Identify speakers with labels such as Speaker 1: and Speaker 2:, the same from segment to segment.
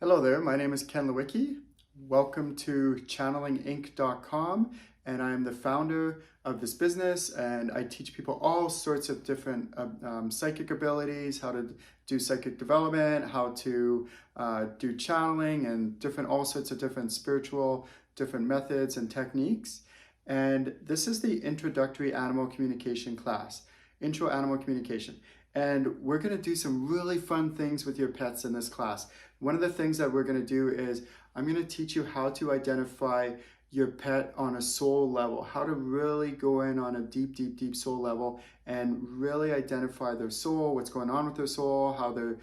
Speaker 1: Hello there, my name is Ken Lewicki. Welcome to channelinginc.com, and I'm the founder of this business, and I teach people all sorts of different psychic abilities, how to do psychic development, how to do channeling, and all sorts of different spiritual methods and techniques. And this is the introductory animal communication class, intro animal communication. And we're going to do some really fun things with your pets in this class. One of the things that we're going to do is I'm going to teach you how to identify your pet on a soul level, how to really go in on a deep soul level and really identify their soul, what's going on with their soul, how they're,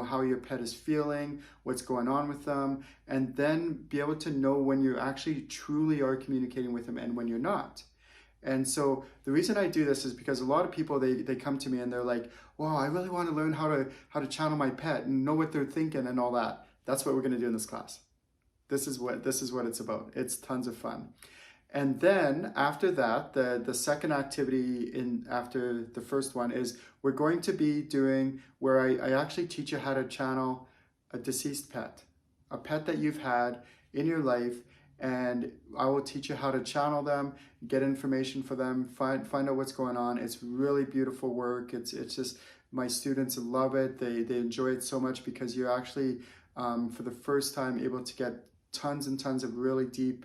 Speaker 1: how your pet is feeling, what's going on with them, and then be able to know when you actually truly are communicating with them and when you're not. And so the reason I do this is because a lot of people, they come to me and they're like, wow, I really want to learn how to channel my pet and know what they're thinking and all that. That's what we're going to do in this class. This is what it's about. It's tons of fun. And then after that, the second activity after the first one is we're going to be doing where I actually teach you how to channel a deceased pet, a pet that you've had in your life. And I will teach you how to channel them, get information for them, find out what's going on. It's really beautiful work. It's just, my students love it. They enjoy it so much because you're actually, for the first time, able to get tons and tons of really deep,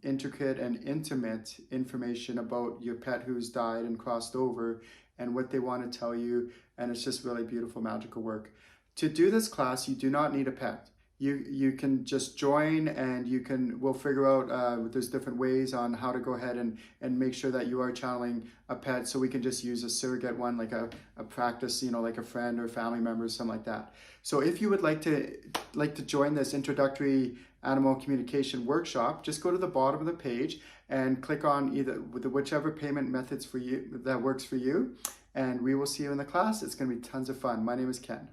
Speaker 1: intricate and intimate information about your pet who's died and crossed over and what they want to tell you. And it's just really beautiful, magical work. To do this class, you do not need a pet. You can just join, and we'll figure out there's different ways on how to go ahead and make sure that you are channeling a pet, so we can just use a surrogate one, like a practice, like a friend or family member, something like that. So if you would like to join this introductory animal communication workshop, just go to the bottom of the page and click on either whichever payment methods for you that works for you, and we will see you in the class. It's going to be tons of fun. My name is Ken.